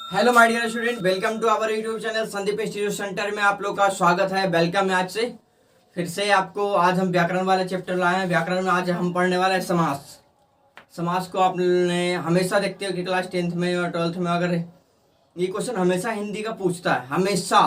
Hello my dear student, welcome to our YouTube channel Sandeep institute centre में आप लोग का स्वागत है। वेलकम है। आज से फिर से आपको आज हम व्याकरण वाले चैप्टर लाए हैं। व्याकरण में आज हम पढ़ने वाले हैं समास। समास को आपने हमेशा देखते हो कि क्लास 10th में और 12th में अगर ये क्वेश्चन हमेशा हिंदी का पूछता है, हमेशा,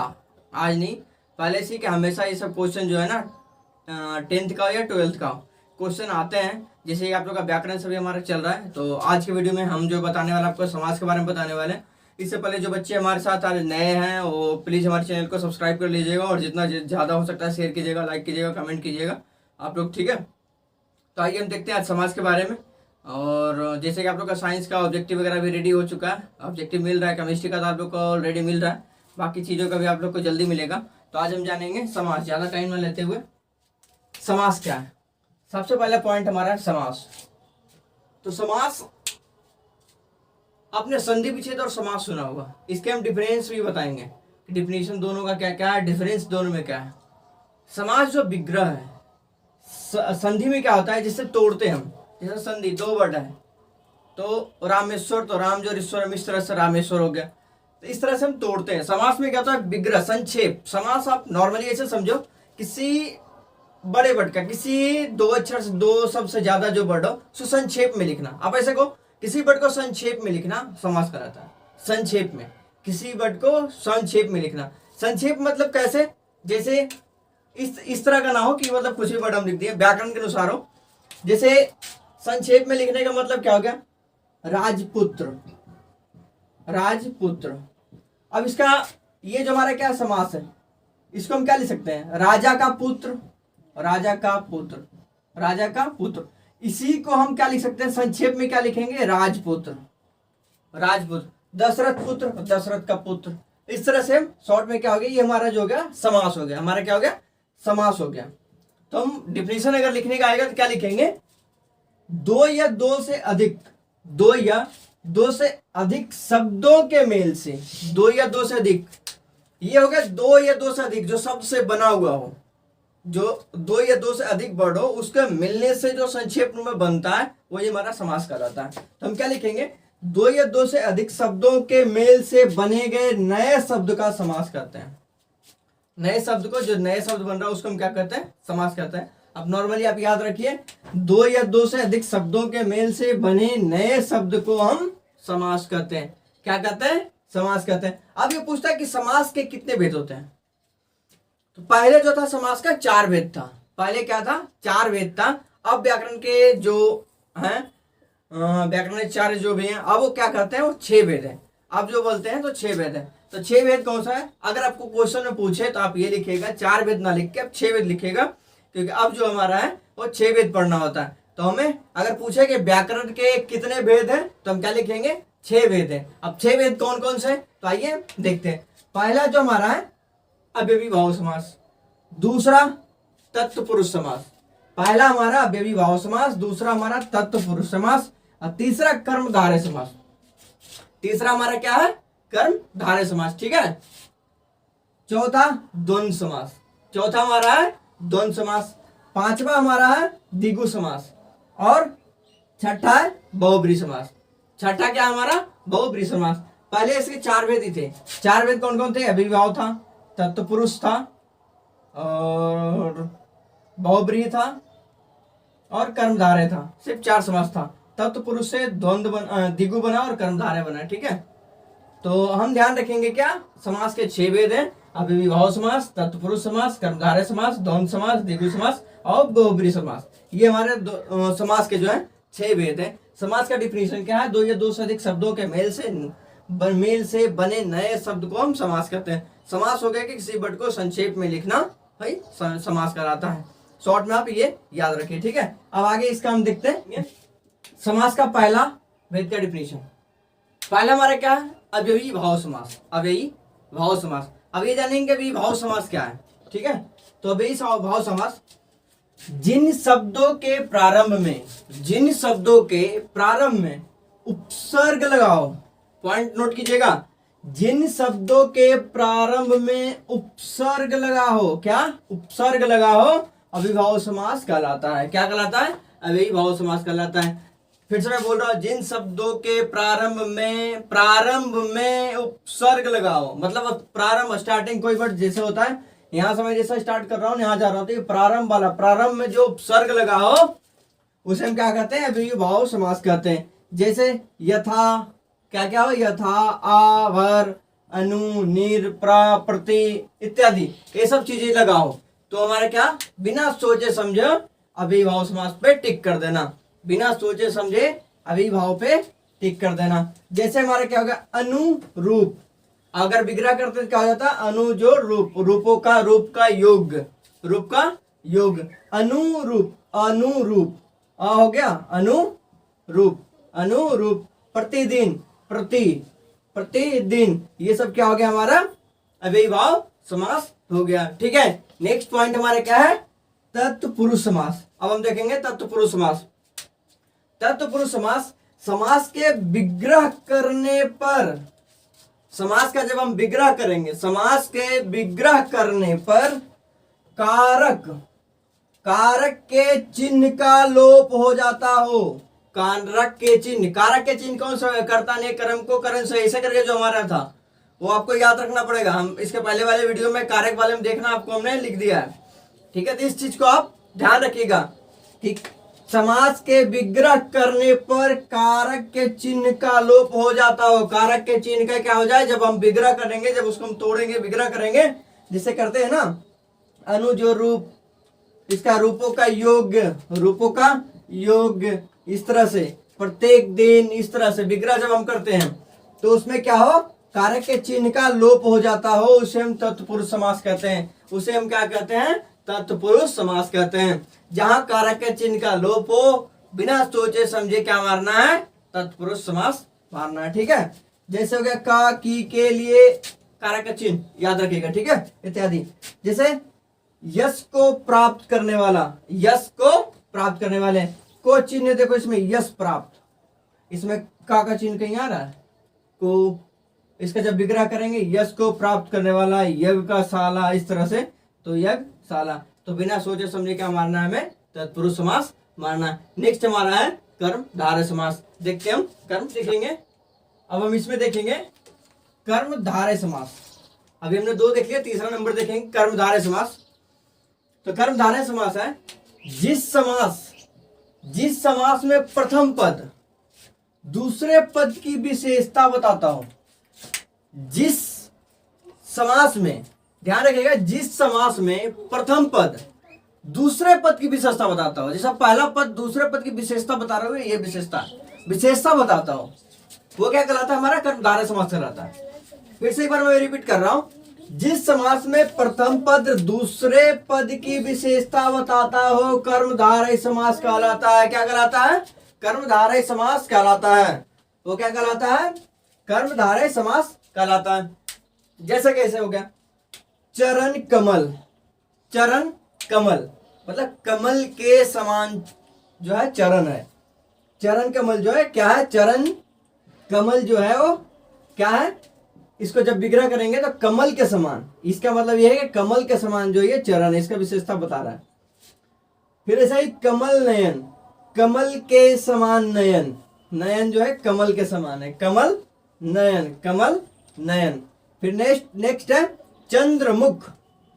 आज नहीं पहले से कि हमेशा ये सब क्वेश्चन जो है ना 10th का या 12th का क्वेश्चन आते हैं। जैसे कि आप लोग का व्याकरण सभी हमारा चल रहा है, तो आज के वीडियो में हम जो बताने वाले आपको समास के बारे में बताने वाले हैं। इससे पहले जो बच्चे हमारे साथ आज नए हैं वो प्लीज़ हमारे चैनल को सब्सक्राइब कर लीजिएगा और जितना ज़्यादा हो सकता है शेयर कीजिएगा, लाइक कीजिएगा, कमेंट कीजिएगा आप लोग, ठीक है। तो आइए हम देखते हैं आज समाज के बारे में। और जैसे कि आप लोग का साइंस का ऑब्जेक्टिव वगैरह भी रेडी हो चुका है, ऑब्जेक्टिव मिल रहा है, केमिस्ट्री का तो आप लोग को ऑलरेडी मिल रहा है, बाकी चीज़ों का भी आप लोग को जल्दी मिलेगा। तो आज हम जानेंगे समास, ज़्यादा टाइम न लेते हुए समास क्या है। सबसे पहला पॉइंट हमारा है समास। तो समास आपने संधि विच्छेद और समास सुना होगा, इसके हम डिफरेंस भी बताएंगे कि डिफिनेशन दोनों का क्या क्या है, डिफरेंस दोनों में क्या है। समास जो विग्रह है, संधि में क्या होता है, जिससे तोड़ते हम, जैसे संधि दो वर्ड है तो रामेश्वर, तो राम जो ईश्वर, इस तरह से रामेश्वर हो गया, तो इस तरह से हम तोड़ते हैं। समास में क्या होता है, विग्रह, संक्षेप। समास आप नॉर्मली ऐसे समझो, किसी बड़े वर्ड का, किसी दो अक्षर से, दो शब्द से ज्यादा जो वर्ड हो उसको संक्षेप में लिखना। आप ऐसे को किसी वर्ड को संक्षेप में लिखना समास कहलाता है। संक्षेप में, किसी वर्ड को संक्षेप में लिखना। संक्षेप मतलब कैसे, जैसे इस तरह का ना हो कि मतलब कुछ भी वर्ड हम लिख दिए व्याकरण के अनुसार हो। जैसे संक्षेप में लिखने का मतलब क्या हो गया, राजपुत्र, राजपुत्र। अब इसका ये जो हमारा क्या समास है, इसको हम क्या लिख सकते हैं, राजा का पुत्र, राजा का पुत्र, राजा का पुत्र। इसी को हम क्या लिख सकते हैं, संक्षेप में क्या लिखेंगे, राजपुत्र, राजपुत्र। दशरथ पुत्र, दशरथ का पुत्र। इस तरह से शॉर्ट में क्या हो गया, ये हमारा जो हो गया समास हो गया, हमारा क्या हो गया, समास हो गया। तो हम डिफिनेशन अगर लिखने का आएगा तो क्या लिखेंगे, दो या दो से अधिक, दो या दो से अधिक शब्दों के मेल से, दो या दो से अधिक, ये हो गया दो या दो से अधिक जो शब्द से बना हुआ हो, जो दो या दो से अधिक वर्ड हो उसके मिलने से जो संक्षेप में बनता है वो ये हमारा समास कहलाता है। तो हम क्या लिखेंगे, दो या दो से अधिक शब्दों के मेल से बने गए नए शब्द का समास कहते हैं। नए शब्द को, जो नए शब्द बन रहा है उसको हम क्या कहते हैं, समास कहते हैं। अब नॉर्मली आप याद रखिए, दो या दो से अधिक शब्दों के मेल से बने नए शब्द को हम समास कहते हैं। क्या कहते हैं, समास कहते हैं। अब ये पूछता है कि समास के कितने भेद होते हैं। तो पहले जो था समास का 4 भेद था, पहले क्या था, 4 भेद था। अब व्याकरण के जो हैं, व्याकरण के 4 जो भी हैं, अब वो क्या कहते हैं, वो 6 भेद है। अब जो बोलते हैं तो 6 भेद है। तो 6 भेद कौन सा है, अगर आपको क्वेश्चन में पूछे तो आप ये लिखिएगा, 4 भेद ना लिख के आप 6 भेद लिखिएगा, क्योंकि अब जो हमारा है वो 6 भेद पढ़ना होता है। तो हमें अगर पूछे कि व्याकरण के कितने भेद हैं तो हम क्या लिखेंगे, 6 भेद है। अब 6 भेद कौन कौन से, तो आइए देखते हैं। पहला जो हमारा है अव्ययीभाव समास, दूसरा तत्पुरुष समास। पहला हमारा अव्ययीभाव समास, दूसरा हमारा तत्पुरुष समास, और तीसरा कर्मधारय समास। तीसरा हमारा क्या है, कर्मधारय समास, ठीक है। चौथा द्वंद्व समास, चौथा हमारा है द्वंद्व समास। पांचवा हमारा है द्विगु समास, और छठा है बहुब्रीहि समास। छठा क्या हमारा, बहुब्रीहि समास। पहले इसके 4 भेद ही थे। 4 भेद कौन कौन थे, अव्ययीभाव था, तत्पुरुष था, और बहुब्रीहि था, और कर्मधारय था। सिर्फ 4 समास था। तत्पुरुष से द्वंद्व द्विगु बना और कर्मधारय बना, ठीक है। तो हम ध्यान रखेंगे क्या, समास के 6 भेद हैं, अव्ययीभाव समास, तत्पुरुष समास, कर्मधारय समास, द्वंद्व समास, द्विगु समास और बहुब्रीहि समास। ये हमारे समास के जो है 6 भेद हैं। समास का डिफिनेशन क्या है, दो या दो से अधिक शब्दों के मेल से बने नए शब्द को हम समास कहते हैं। समास हो गया कि किसी वर्ड को संक्षेप में लिखना भाई समास कहलाता है। शॉर्ट में आप ये याद रखिए, ठीक है। अब आगे इसका हम देखते हैं समास का पहला भेद का डिफिनेशन। पहला हमारा क्या है, अव्ययीभाव समास, अव्ययीभाव समास। अब ये जानेंगे अव्ययीभाव समास क्या है, ठीक है। तो अव्ययीभाव समास, जिन शब्दों के प्रारंभ में, जिन शब्दों के प्रारंभ में उपसर्ग लगाओ, पॉइंट नोट कीजिएगा, जिन शब्दों के प्रारंभ में उपसर्ग लगा हो, क्या उपसर्ग लगा हो, अव्ययीभाव समास कहलाता है। क्या कहलाता है, अव्ययीभाव समास कहलाता है। फिर से मैं बोल रहा हूं, जिन शब्दों के प्रारंभ में उपसर्ग लगाओ, मतलब प्रारंभ स्टार्टिंग कोई वर्ड जैसे होता है, यहां से मैं जैसा स्टार्ट कर रहा हूं यहां जा रहा हूं, तो ये प्रारंभ वाला, प्रारंभ में जो उपसर्ग लगाओ उसे हम क्या कहते हैं, अव्ययीभाव समास कहते हैं। जैसे यथा, क्या क्या हो, यथा, आवर, अनु, निर, प्रा, प्रति इत्यादि, ये सब चीजें लगाओ तो हमारे क्या, बिना सोचे समझे अव्ययीभाव समास पे टिक कर देना, बिना सोचे समझे अव्ययीभाव पे टिक कर देना। जैसे हमारा क्या होगा, अनुरूप, अगर विग्रह करते तो क्या हो जाता है, अनु जो रूप, रूपों का, रूप का योग, रूप का योग, अनुरूप, अनुरूप हो गया, अनुरूप, अनुरूप, प्रतिदिन, प्रति, प्रतिदिन, ये सब क्या हो गया हमारा, अव्ययीभाव समास हो गया। ठीक है, नेक्स्ट पॉइंट हमारा क्या है, तत्पुरुष समास। अब हम देखेंगे तत्पुरुष समास। तत्पुरुष समास, समास के विग्रह करने पर, समास का जब हम विग्रह करेंगे, समास के विग्रह करने पर कारक, कारक के चिन्ह का लोप हो जाता हो। कारक के चिन्ह, कारक के चिन्ह कौन सा है, कर्ता ने कर्म को करण से, ऐसे करके जो हमारा था वो आपको याद रखना पड़ेगा। हम इसके पहले वाले वीडियो में कारक वाले में देखना, आपको हमने लिख दिया है। ठीक है, तो इस चीज को आप ध्यान रखिएगा कि समास के विग्रह करने पर कारक के चिन्ह का लोप हो जाता हो। कारक के चिन्ह का क्या हो जाए, जब हम विग्रह करेंगे, जब उसको हम तोड़ेंगे, विग्रह करेंगे, जिसे करते हैं ना, अनु जो रूप, इसका रूपों का योग, रूपों का योग, इस तरह से प्रत्येक दिन, इस तरह से विग्रह जब हम करते हैं तो उसमें क्या हो, कारक के चिन्ह का लोप हो जाता हो, उसे हम तत्पुरुष समास कहते हैं। उसे हम क्या कहते हैं, तत्पुरुष समास कहते हैं। जहां कारक के चिन्ह का लोप हो, बिना सोचे समझे क्या मारना है, तत्पुरुष समास मारना है। ठीक है, जैसे हो गया का, की, के लिए कारक का चिन्ह याद रखिएगा। ठीक है, इत्यादि। जैसे यश को प्राप्त करने वाला, यश को प्राप्त करने वाले, को चिन्ह देखो इसमें, यश प्राप्त, इसमें का चिन्ह कहीं आ रहा है, को, इसका जब विग्रह करेंगे, यश को प्राप्त करने वाला, यज्ञ का शाला, इस तरह से, तो यज्ञ शाला, तो बिना सोचे समझे क्या मारना है, हमें तत्पुरुष समास मारना है। नेक्स्ट हमारा है कर्मधारय समास। देखते हैं हम, कर्म देखेंगे, अब हम इसमें देखेंगे कर्मधारय समास। अभी हमने दो देख लिया, तीसरा नंबर देखेंगे कर्मधारय समास। तो कर्मधारय समास है, जिस समास में प्रथम पद दूसरे पद की विशेषता बताता हो। जिस समास में, ध्यान रखिएगा, जिस समास में प्रथम पद दूसरे पद की विशेषता बताता हो, जैसा पहला पद दूसरे पद की विशेषता बता रहे हो, ये विशेषता बताता हो, वो क्या कहलाता है, हमारा कर्मधारय समास कहलाता है। फिर से एक बार मैं रिपीट कर रहा हूं, जिस समास में प्रथम पद दूसरे पद की विशेषता बताता हो, कर्मधारय समास कहलाता है। क्या कहलाता है, कर्मधारय समास कहलाता है। वो क्या कहलाता है, कर्मधारय समास कहलाता है। जैसे कैसे हो गया, चरण कमल, चरण कमल मतलब कमल के समान जो है चरण है, चरण कमल जो है क्या है, चरण कमल जो है वो क्या है, इसको जब विग्रह करेंगे तो कमल के समान, इसका मतलब यह है कि कमल के समान जो ये चरण है, इसका विशेषता बता रहा है। फिर ऐसा ही कमल नयन, कमल के समान नयन, नयन जो है कमल के समान है, कमल नयन, कमल नयन। फिर नेक्स्ट है चंद्रमुख,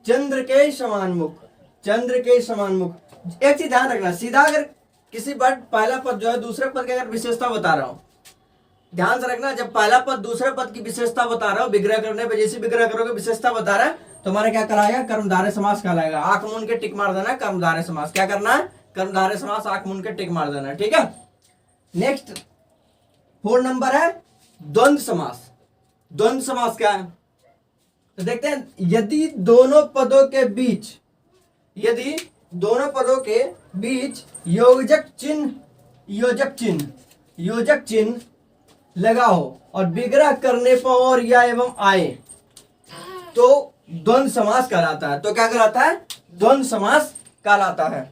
चंद्र के समान मुख, चंद्र के समान मुख। एक चीज ध्यान रखना, सीधा अगर किसी वर्ड पहला पद जो है दूसरे पद की अगर विशेषता बता रहा हूं, ध्यान से रखना, जब पहला पद दूसरे पद की विशेषता बता रहा हूं, विग्रह करने पे जैसे विग्रह करोगे विशेषता बता रहा है, तो हमारा क्या कराएगा, कर्मधारय समास कहलाएगा। आंख मूंद के टिक मार देना, कर्मधारय समास। क्या करना है, कर्मधारय समास, आंख मूंद के टिक मार देना। ठीक है, नेक्स्ट 4 नंबर है द्वंद्व समास। द्वंद्व समास क्या है, तो देखते हैं, यदि दोनों पदों के बीच, यदि दोनों पदों के बीच योजक चिन्ह लगा हो और विग्रह करने पर और या एवं आए तो द्वंद्व समास कहलाता है। तो क्या कहलाता है, द्वंद्व समास कहलाता है।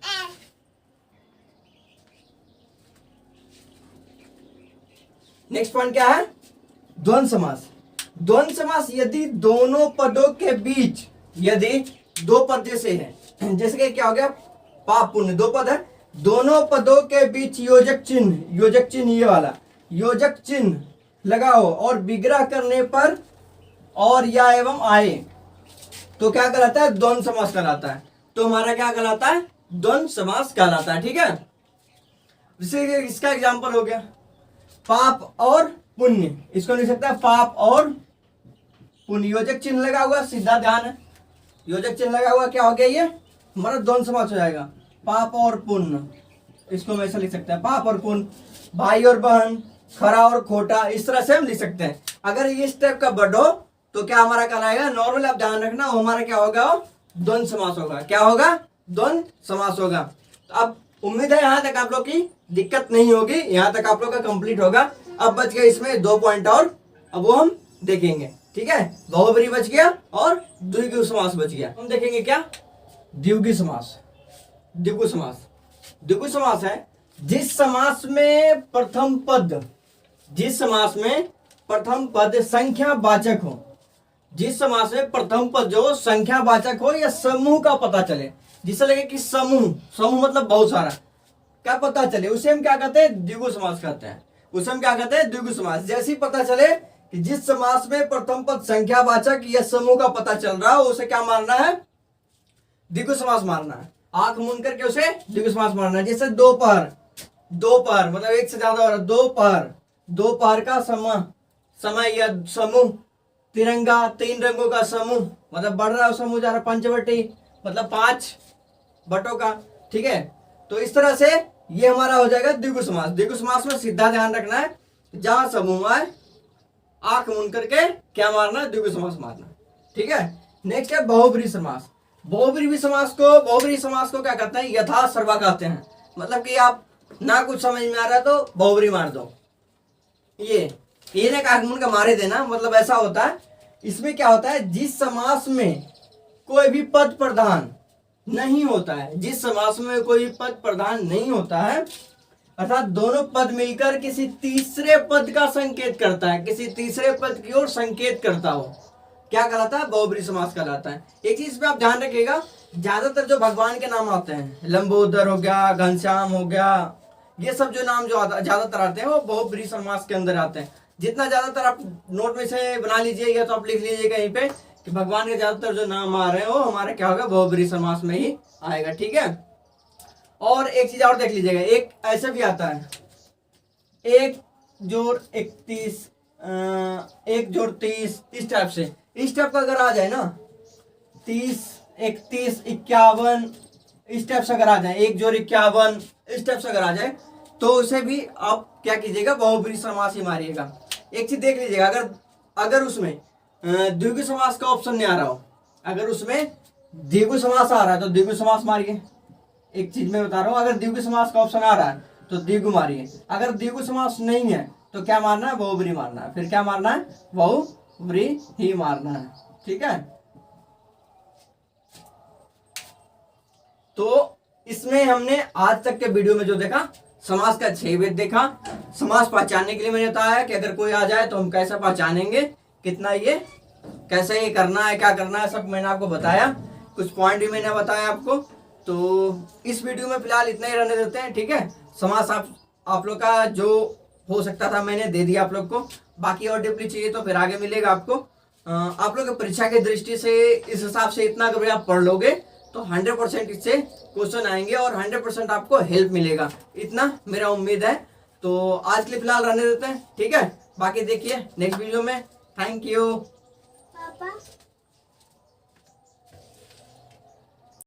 नेक्स्ट पॉइंट क्या है, द्वंद्व समास। द्वंद्व समास यदि दोनों पदों के बीच, यदि दो पद जैसे हैं, जैसे कि क्या हो गया, पाप पुण्य, दो पद है, दोनों पदों के बीच योजक चिन्ह ये वाला योजक चिन्ह लगाओ और विग्रह करने पर और या एवं आए तो क्या कहलाता है? द्वंद्व समास कहलाता है। तो हमारा क्या कहलाता है? द्वंद्व समास कहलाता है। ठीक है, जैसे इसका एग्जांपल हो गया पाप और पुण्य, इसको लिख सकता है पाप और पुण्य। योजक चिन्ह लगा हुआ, सीधा ध्यान है, योजक चिन्ह लगा हुआ क्या हो गया? ये हमारा द्वंद्व समास हो जाएगा, पाप और पुण्य। इसको हम ऐसा लिख सकते हैं, पाप और पुण्य, भाई और बहन, खरा और खोटा, इस तरह से हम लिख सकते हैं। अगर ये इस टाइप का वर्ड हो तो क्या हमारा कहलाएगा? नॉर्मल आप ध्यान रखना, हमारा क्या होगा? द्वंद्व समास होगा। क्या होगा? द्वंद्व समास होगा। तो अब उम्मीद है यहाँ तक आप लोग की दिक्कत नहीं होगी, यहाँ तक आप लोग का कंप्लीट होगा। अब बच गया इसमें 2 पॉइंट और, अब वो हम देखेंगे। ठीक है, बहुब्रीहि बच गया और द्विगु समास बच गया। हम देखेंगे क्या? द्विगु समास। द्विगु समास, द्विगु समास है जिस समास में प्रथम पद संख्यावाचक हो, जिस समास में प्रथम पद जो संख्यावाचक हो या समूह का पता चले, जिससे लगे कि समूह मतलब बहुत सारा क्या पता चले, उसे हम क्या कहते हैं? द्विगु समास कहते हैं। उसे हम क्या कहते हैं? द्विगु समास। जैसे ही पता चले कि जिस समास में प्रथम पद संख्यावाचक या समूह का पता चल रहा हो, उसे क्या मारना है? द्विगु समास मारना है। आंख मूंद करके उसे द्विगु समास मारना है। जैसे दोपहर मतलब एक से ज्यादा हो रहा है, दोपहर का समय या समूह, तिरंगा 3 रंगों का समूह मतलब बढ़ रहा है समूह, जा रहा है, पंचवटी मतलब 5 बटों का। ठीक है, तो इस तरह से ये हमारा हो जाएगा द्विगु समास। द्विगु समास में सीधा ध्यान रखना है, जहां समूह आए आंख मूंद करके क्या मारना? द्विगु समास मारना। ठीक है, नेक्स्ट है बहुब्रीहि समास। बहुब्रीहि समास को क्या कहते हैं? यथा सर्वा कहते हैं। मतलब कि आप ना कुछ समझ में आ रहा है तो बहुब्रीहि मार दो, ये ना आंख मूंद का मारे देना, मतलब ऐसा होता है। इसमें क्या होता है? जिस समास में कोई भी पद प्रधान नहीं होता है, जिस समास में कोई पद प्रधान नहीं होता है, अर्थात दोनों पद मिलकर किसी तीसरे पद का संकेत करता है, किसी तीसरे पद की ओर संकेत करता हो, क्या कहलाता है? बहुब्रीहि समास कहलाता है। एक चीज पे आप ध्यान रखिएगा, ज्यादातर जो भगवान के नाम आते हैं, लंबोदर हो गया, घनश्याम हो गया, ये सब जो नाम जो ज्यादातर आते हैं वो बहुब्रीहि समास के अंदर आते हैं। जितना ज्यादातर आप नोट में से बना लीजिए या तो आप लिख लीजिए कहीं पे कि भगवान के ज्यादातर जो नाम आ रहे हैं वो हमारे क्या होगा? बहुब्रीहि समास में ही आएगा। ठीक है, और एक चीज और देख लीजिएगा, एक ऐसे भी आता है 1 जोड़ 31, 1 जोड़ 30, इस टाइप से, इस टाइप का अगर आ जाए ना 30, 31, 51, इस टाइप से अगर आ जाए, 1 जोड़ 51, इस टाइप से अगर आ जाए तो उसे भी आप क्या कीजिएगा? बहुब्रीहि समास ही मारिएगा। एक चीज देख लीजिएगा, अगर उसमें द्विगु समास का ऑप्शन नहीं आ रहा हो, अगर उसमें द्विगु समास आ रहा है तो द्विगु समास मारिए। एक चीज मैं बता रहा हूँ, अगर द्विगु समास का ऑप्शन आ रहा है तो द्विगु मारिए, अगर द्विगु समास नहीं है तो क्या मारना है? बहुब्रीहि मारना है। फिर क्या मारना है? बहुब्रीहि ही मारना है। ठीक है, तो इसमें हमने आज तक के वीडियो में जो देखा, समास का 6 भेद देखा। समास पहचानने के लिए मैंने बताया कि अगर कोई आ जाए तो हम कैसे पहचानेंगे, कितना ये कैसे ये करना है, क्या करना है, सब मैंने आपको बताया। कुछ पॉइंट भी मैंने बताया आपको। तो इस वीडियो में फिलहाल इतना ही रहने देते हैं। ठीक है, समास आप लोग का जो हो सकता था मैंने दे दिया आप लोग को। बाकी और डीपली चाहिए तो फिर आगे मिलेगा आपको। आप लोग परीक्षा की दृष्टि से इस हिसाब से इतना अगर आप पढ़ लोगे तो 100% इससे क्वेश्चन आएंगे और 100% आपको हेल्प मिलेगा, इतना मेरा उम्मीद है। तो आज के लिए फिलहाल रहने देते हैं। ठीक है, बाकी देखिए नेक्स्ट वीडियो में। Thank you.